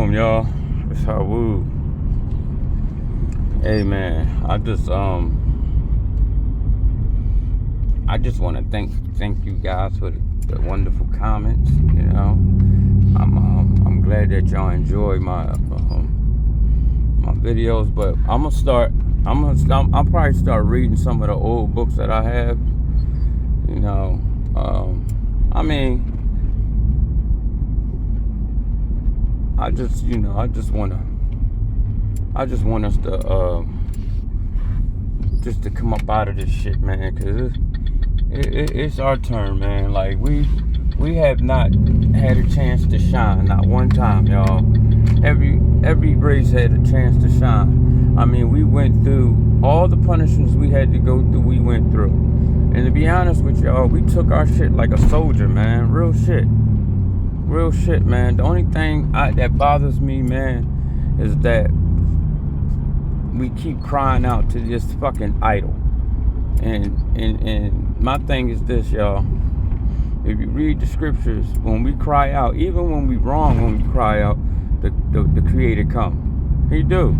Shalom, y'all. It's Hawoo. Hey, man, I just want to thank you guys for the wonderful comments. You know, I'm glad that y'all enjoy my videos. But I'll probably start reading some of the old books that I have. You know, I just want us to just to come up out of this shit, man, because it's our turn, man. Like we have not had a chance to shine, not one time, y'all. Every race had a chance to shine. I mean, we went through all the punishments we had to go through. We went through, and to be honest with y'all, we took our shit like a soldier, man. Real shit, man. The only thing that bothers me, man, is that we keep crying out to this fucking idol. And my thing is this, y'all. If you read the scriptures, when we cry out, even when we wrong, when we cry out, the Creator come. He do.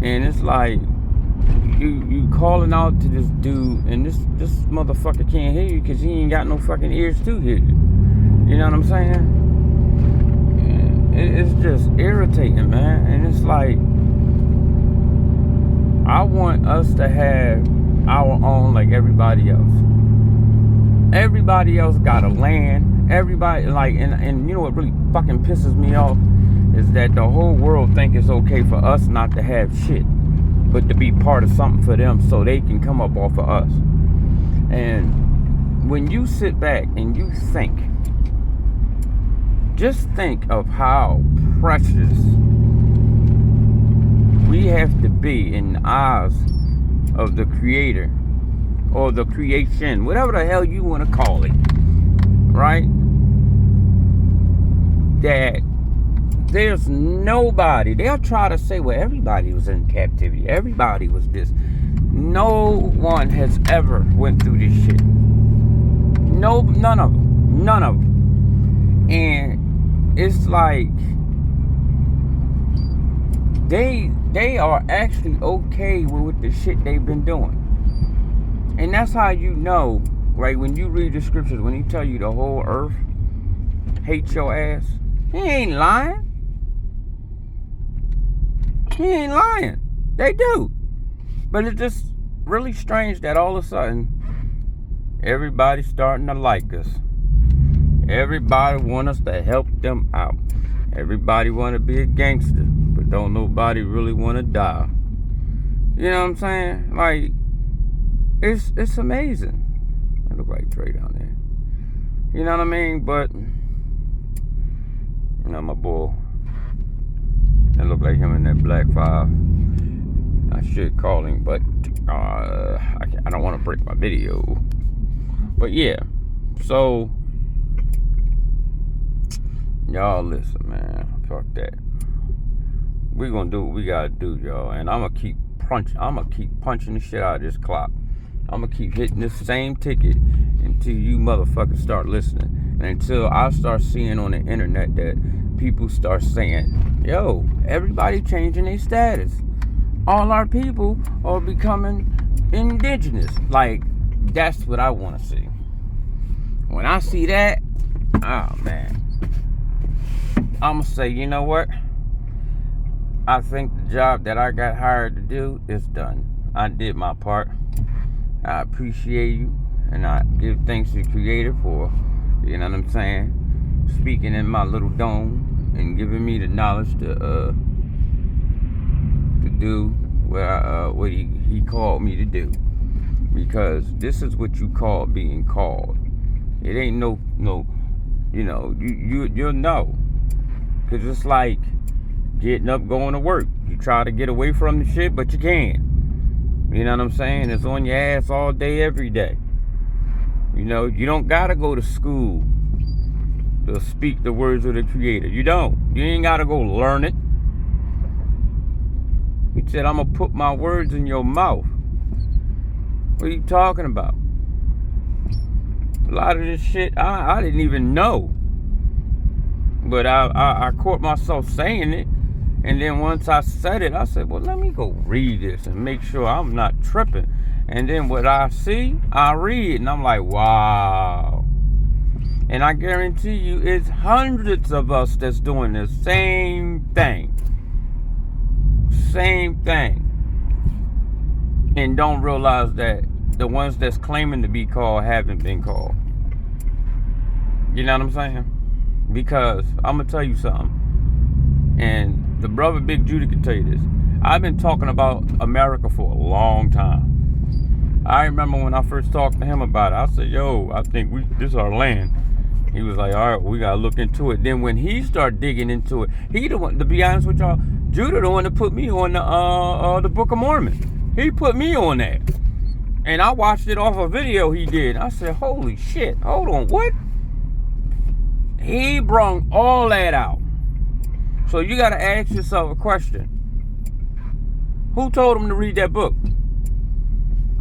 And it's like you calling out to this dude, and this motherfucker can't hear you because he ain't got no fucking ears to hear you. You know what I'm saying? And it's just irritating, man. And it's like, I want us to have our own like everybody else. Everybody else got a land. Everybody, like, and you know what really fucking pisses me off is that the whole world think it's okay for us not to have shit, but to be part of something for them so they can come up off of us. And when you sit back and you think, just think of how precious we have to be in the eyes of the Creator or the creation, whatever the hell you want to call it, right? That there's nobody. They'll try to say, well, everybody was in captivity. Everybody was this. No one has ever went through this shit. No, none of them. And it's like they are actually okay with the shit they've been doing. And that's how you know, right? When you read the scriptures, when he tell you the whole earth hates your ass, he ain't lying. He ain't lying. They do. But it's just really strange that all of a sudden, everybody's starting to like us. Everybody want us to help them out. Everybody want to be a gangster, but don't nobody really want to die. You know what I'm saying? Like, it's amazing. It look like Trey down there. You know what I mean? But, you know, my boy, that look like him in that black 5. I should call him, but I don't want to break my video. But yeah, so y'all listen, man. Fuck that. We're gonna do what we gotta do, y'all. And I'm gonna keep punching the shit out of this clock. I'm gonna keep hitting this same ticket until you motherfuckers start listening. And until I start seeing on the internet that people start saying, yo, everybody changing their status. All our people are becoming indigenous. Like, that's what I wanna see. When I see that, oh man, I'm gonna say, you know what? I think the job that I got hired to do is done. I did my part. I appreciate you, and I give thanks to the Creator for, you know what I'm saying, speaking in my little dome and giving me the knowledge to do what he called me to do. Because this is what you call being called. It ain't no, you know, you'll know. Because it's like getting up, going to work. You try to get away from the shit, but you can't. You know what I'm saying? It's on your ass all day, every day. You know, you don't gotta go to school to speak the words of the Creator. You don't. You ain't gotta go learn it. He said, I'm gonna put my words in your mouth. What are you talking about? A lot of this shit I didn't even know. But I caught myself saying it. And then once I said it, I said, well, let me go read this and make sure I'm not tripping. And then what I see, I read, and I'm like, wow. And I guarantee you, it's hundreds of us that's doing the same thing. Same thing. And don't realize that the ones that's claiming to be called haven't been called. You know what I'm saying? Because I'm going to tell you something. And the brother Big Judy can tell you this. I've been talking about America for a long time. I remember when I first talked to him about it, I said, yo, I think this is our land. He was like, all right, we got to look into it. Then when he started digging into it, he the one, to be honest with y'all, Judah the one that put me on the Book of Mormon. He put me on that. And I watched it off a video he did. I said, holy shit, hold on, what? He brung all that out. So you got to ask yourself a question. Who told him to read that book?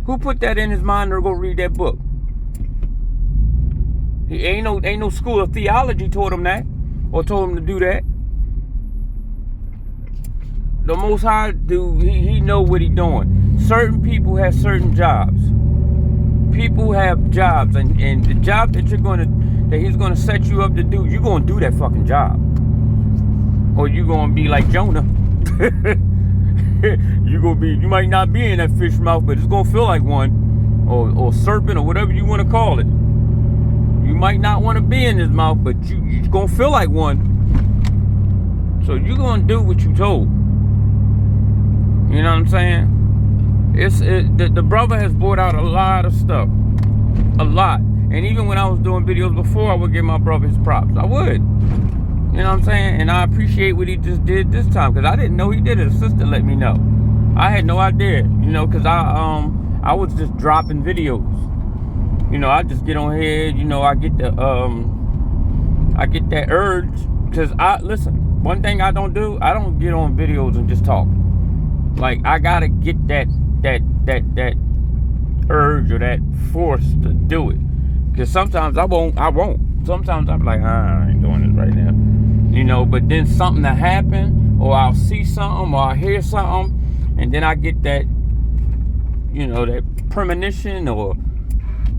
Who put that in his mind to go read that book? He ain't no school of theology taught him that or told him to do that. The Most High dude, he know what he doing. Certain people have certain jobs. People have jobs, and the job that he's gonna set you up to do, you're gonna do that fucking job. Or you're gonna be like Jonah. You might not be in that fish mouth, but it's gonna feel like one. Or serpent, or whatever you want to call it. You might not want to be in his mouth, but you're gonna feel like one. So you're gonna do what you told. You know what I'm saying? The brother has brought out a lot of stuff. A lot. And even when I was doing videos before, I would give my brother his props. I would. You know what I'm saying? And I appreciate what he just did this time, because I didn't know he did it. His sister let me know. I had no idea, you know, because I was just dropping videos. You know, I just get on here, you know, I get that urge, because listen, one thing I don't do, I don't get on videos and just talk. Like, I gotta get that urge or that force to do it. Because sometimes I won't. Sometimes I'm like, I ain't doing this right now. You know, but then something will happen, or I'll see something, or I'll hear something, and then I get that, you know, that premonition, or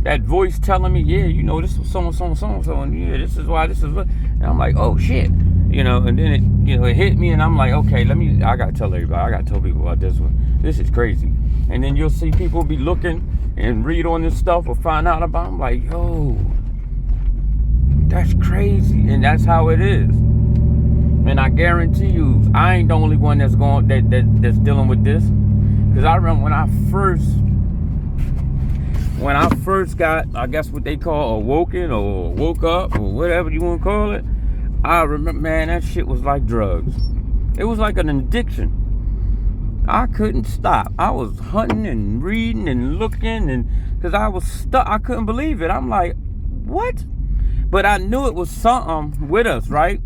that voice telling me, yeah, you know, this was so-and-so, and yeah, this is why, this is what, and I'm like, oh shit. You know, and then it hit me, and I'm like, okay, I gotta tell everybody, I gotta tell people about this one. This is crazy. And then you'll see people be looking and read on this stuff or find out about it. I'm like, yo, that's crazy. And that's how it is. And I guarantee you, I ain't the only one that's dealing with this. Because I remember when I first got, I guess what they call awoken or woke up or whatever you want to call it. I remember, man, that shit was like drugs. It was like an addiction. I couldn't stop. I was hunting and reading and looking, and because I was stuck. I couldn't believe it. I'm like, what? But I knew it was something with us, right?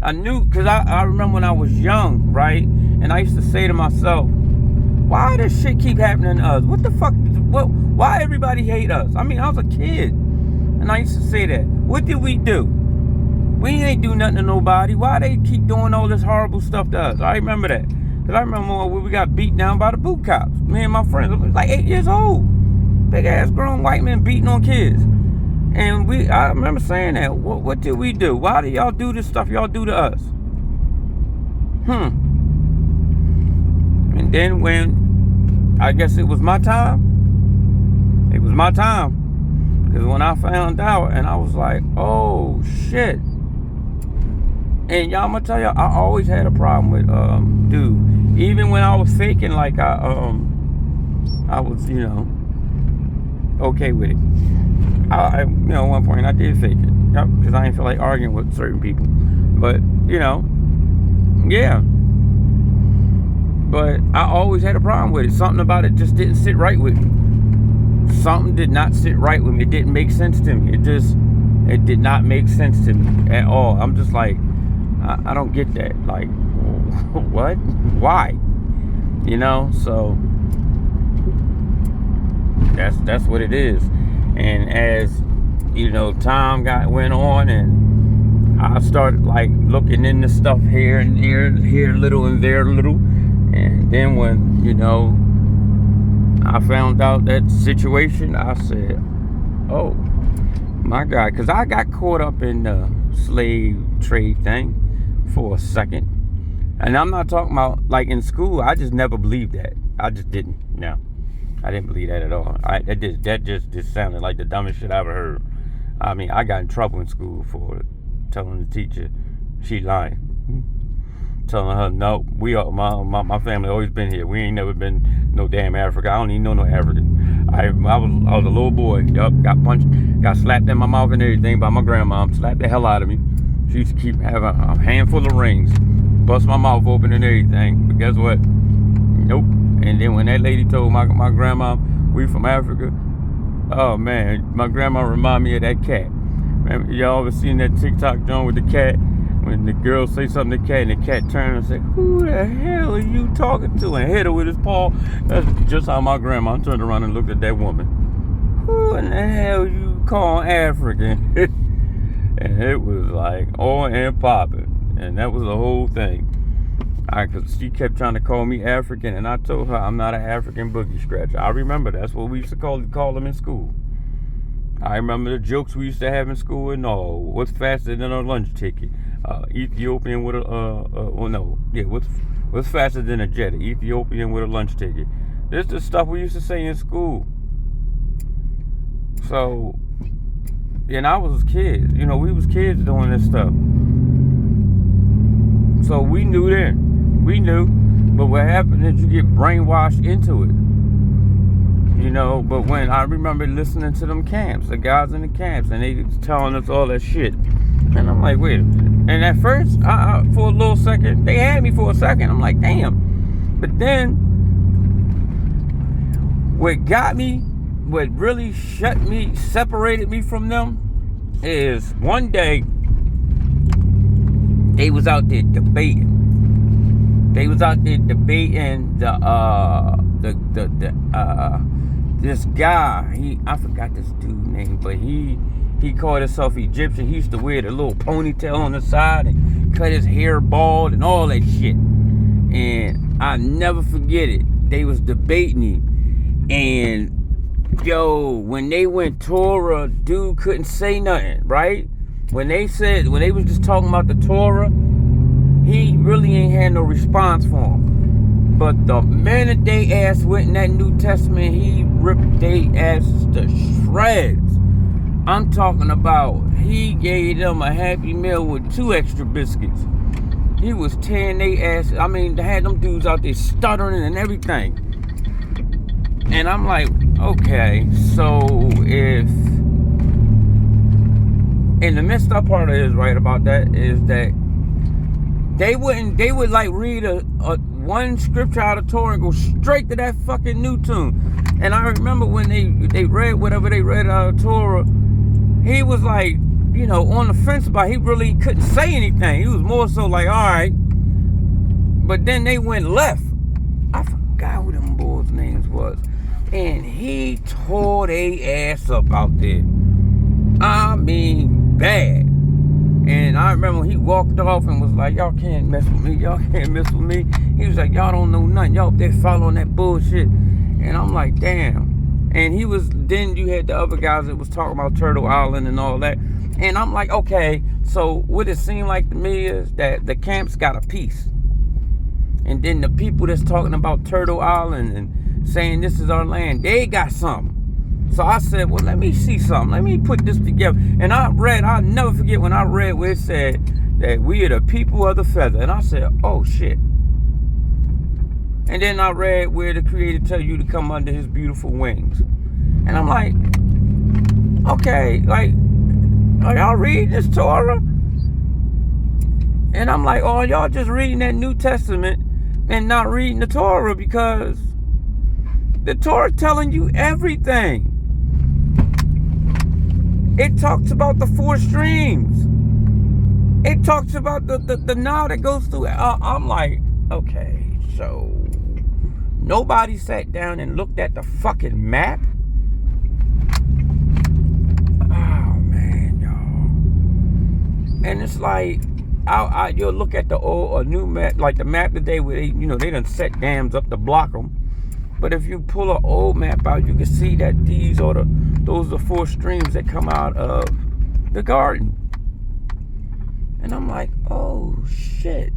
I knew, because I remember when I was young, right? And I used to say to myself, why does shit keep happening to us? What the fuck? Why everybody hate us? I mean, I was a kid, and I used to say that. What did we do? We ain't do nothing to nobody. Why they keep doing all this horrible stuff to us? I remember that. Because I remember when we got beat down by the boot cops. Me and my friends, I was like 8 years old. Big ass grown white men beating on kids. And I remember saying that. What did we do? Why do y'all do this stuff y'all do to us? And then when, I guess it was my time. It was my time. Because when I found out, and I was like, oh shit. And y'all, I'm gonna tell y'all, I always had a problem with dude. Even when I was faking, like I was, you know, okay with it. I you know, at one point I did fake it, yep, because I didn't feel like arguing with certain people. But you know, yeah. But I always had a problem with it. Something about it just didn't sit right with me. Something did not sit right with me. It didn't make sense to me. It did not make sense to me at all. I'm just like, I don't get that. Like, what? Why? You know, so that's what it is. And as you know, time went on, and I started like looking into stuff here and here a little and there a little. And then when, I found out that situation, I said, oh my God, because I got caught up in the slave trade thing for a second. And I'm not talking about like in school. I just never believed that. I just didn't. No, I didn't believe that at all. That just sounded like the dumbest shit I ever heard. I mean, I got in trouble in school for telling the teacher she lying. Telling her, no, my family always been here. We ain't never been no damn Africa. I don't even know no African. I was a little boy. Yup, got punched, got slapped in my mouth and everything by my grandma. Slapped the hell out of me. She used to keep having a handful of rings, bust my mouth open and everything. But guess what? Nope. And then when that lady told my grandma we from Africa, oh man, my grandma remind me of that cat. Man, y'all ever seen that TikTok joint with the cat? When the girl say something to the cat and the cat turn and say, who the hell are you talking to? And hit her with his paw. That's just how my grandma turned around and looked at that woman. Who in the hell you call African? And it was like on and popping. And that was the whole thing. Cause she kept trying to call me African, and I told her I'm not an African boogie scratcher. I remember that's what we used to call them in school. I remember the jokes we used to have in school and all. What's faster than a lunch ticket? Ethiopian with what's faster than a jet? Ethiopian with a lunch ticket. This is the stuff we used to say in school. So, and I was kids. We was kids doing this stuff. So we knew then. We knew. But what happened is you get brainwashed into it. But when I remember listening to them camps, the guys in the camps, and they was telling us all that shit. And I'm like, wait a minute. And at first, for a little second, they had me for a second. I'm like, damn. But then, what got me, what really separated me from them, is one day, they was out there debating. They was out there debating this guy. I forgot this dude's name, but he called himself Egyptian. He used to wear the little ponytail on the side and cut his hair bald and all that shit. And I never forget it. They was debating him, and when they went Torah, dude couldn't say nothing, right? When they was just talking about the Torah, he really ain't had no response for him. But the minute they ass went in that New Testament, he ripped they asses to shreds. I'm talking about he gave them a Happy Meal with 2 extra biscuits. He was tearing they asses. I mean, they had them dudes out there stuttering and everything. And I'm like, okay, so if... And the messed up part is right about that is that they would like read a one scripture out of Torah and go straight to that fucking new tune. And I remember when they read whatever they read out of Torah, he was like, on the fence about it. He really couldn't say anything. He was more so like, all right. But then they went left. I forgot who them boys' names was. And he tore their ass up out there. I mean, bad. And I remember when he walked off and was like, y'all can't mess with me. Y'all can't mess with me. He was like, y'all don't know nothing. Y'all up there following that bullshit. And I'm like, damn. And then you had the other guys that was talking about Turtle Island and all that. And I'm like, okay, so what it seemed like to me is that the camps got a piece. And then the people that's talking about Turtle Island and saying this is our land, they got something. So I said, well, let me see something. Let me put this together. And I'll never forget when I read where it said that we are the people of the feather. And I said, oh, shit. And then I read where the Creator tell you to come under his beautiful wings. And I'm like, okay, like, are y'all reading this Torah? And I'm like, oh, y'all just reading that New Testament and not reading the Torah, because the Torah telling you everything. It talks about the 4 streams. It talks about the Nile that goes through it. I'm like, okay, so nobody sat down and looked at the fucking map? Oh, man, And it's like, you'll look at the old, a new map, like the map today where they, they done set dams up to block them. But if you pull an old map out, you can see that those are 4 streams that come out of the garden. And I'm like, oh shit.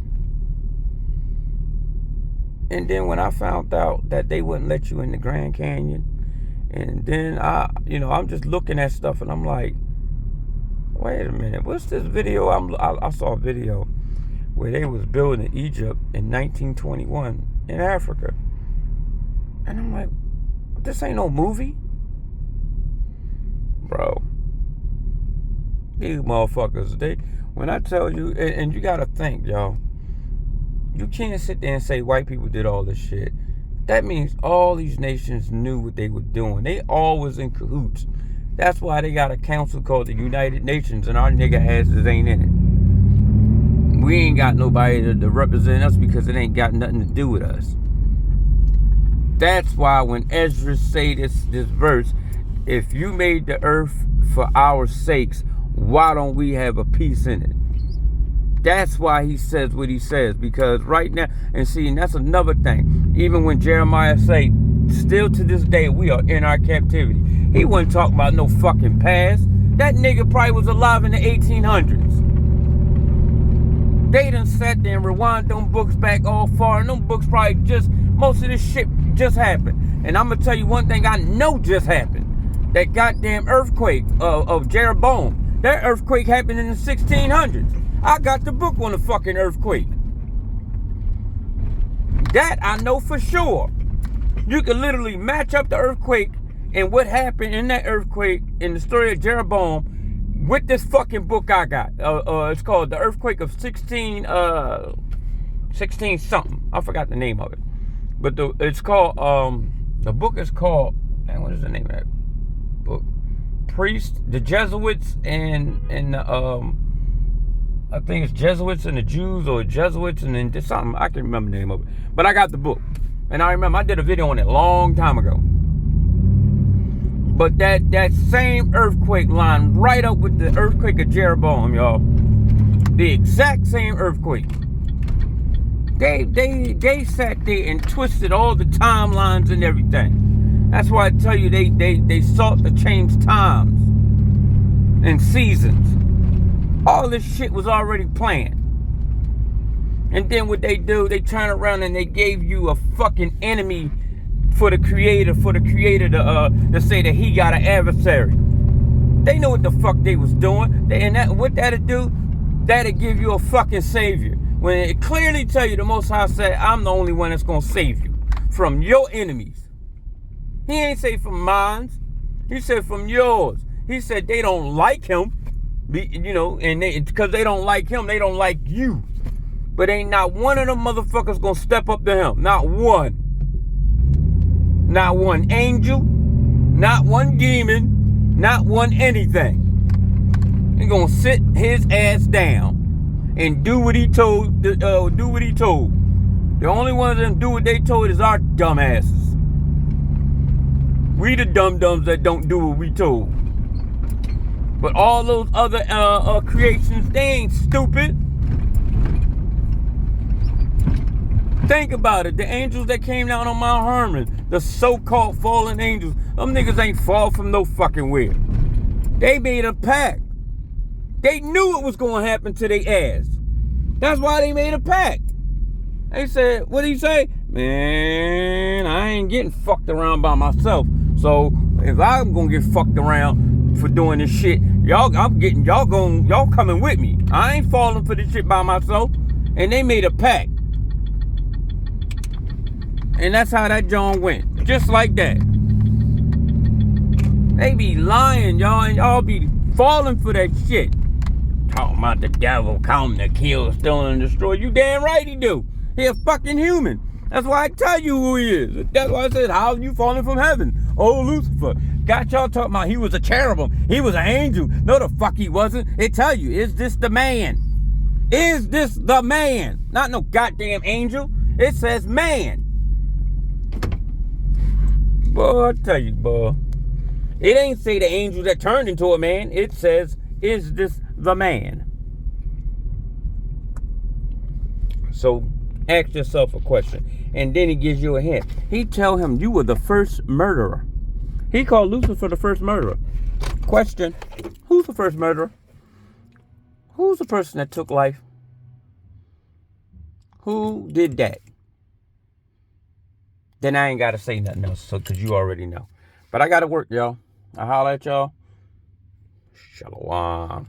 And then when I found out that they wouldn't let you in the Grand Canyon, and then I'm just looking at stuff and I'm like, wait a minute, what's this video? I saw a video where they was building in Egypt in 1921 in Africa. And I'm like, this ain't no movie. Bro. These motherfuckers, when I tell you, and you gotta think, y'all, you can't sit there and say white people did all this shit. That means all these nations knew what they were doing. They all was in cahoots. That's why they got a council called the United Nations, and our nigga asses ain't in it. We ain't got nobody to represent us because it ain't got nothing to do with us. That's why when Ezra say this verse, if you made the earth for our sakes, why don't we have a piece in it? That's why he says what he says, because right now, and that's another thing. Even when Jeremiah say, still to this day, we are in our captivity. He wasn't talking about no fucking past. That nigga probably was alive in the 1800s. They done sat there and rewind them books back all far, and them books probably most of this shit just happened. And I'm gonna tell you one thing I know just happened. That goddamn earthquake of Jeroboam. That earthquake happened in the 1600s. I got the book on the fucking earthquake. That I know for sure. You can literally match up the earthquake and what happened in that earthquake in the story of Jeroboam with this fucking book I got. It's called The Earthquake of 16 something. I forgot the name of it. But it's called, the book is called, what is the name of that book? The Jesuits and the, I think it's Jesuits and the Jews, or Jesuits and then something. I can't remember the name of it. But I got the book. And I remember I did a video on it a long time ago. But that same earthquake lined right up with the earthquake of Jeroboam, y'all. The exact same earthquake. They sat there and twisted all the timelines and everything. That's why I tell you they sought to change times and seasons. All this shit was already planned. And then what they do, they turn around and they gave you a fucking enemy for the creator to say that he got an adversary. They know what the fuck they was doing. What that'll do, that'll give you a fucking savior. When it clearly tell you the Most High said, I'm the only one that's gonna save you from your enemies. He ain't say from mine. He said from yours. He said they don't like him, and because they don't like him, they don't like you. But ain't not one of them motherfuckers gonna step up to him. Not one. Not one angel. Not one demon. Not one anything. He gonna sit his ass down and do what he told. Do what he told. The only ones that do what they told is our dumb asses. We the dum-dums that don't do what we told. But all those other creations, they ain't stupid. Think about it. The angels that came down on Mount Hermon, the so-called fallen angels, them niggas ain't fall from no fucking where. They made a pact. They knew it was going to happen to their ass. That's why they made a pact. They said, what did he say? Man, I ain't getting fucked around by myself. So if I'm going to get fucked around for doing this shit, y'all coming with me. I ain't falling for this shit by myself. And they made a pact. And that's how that John went. Just like that. They be lying, y'all, and y'all be falling for that shit. Talking about the devil coming to kill, steal, and destroy. You damn right he do. He a fucking human. That's why I tell you who he is. That's why I said, how are you falling from heaven? Oh, Lucifer. Got y'all talking about he was a cherubim. He was an angel. No, the fuck he wasn't. It tell you, is this the man? Is this the man? Not no goddamn angel. It says man. Boy, I tell you, boy. It ain't say the angel that turned into a man. It says, is this the man? So ask yourself a question. And then he gives you a hint. He tell him you were the first murderer. He called Lucifer the first murderer. Question, who's the first murderer? Who's the person that took life? Who did that? Then I ain't got to say nothing else, so because you already know. But I got to work, y'all. I'll holler at y'all. Shalom.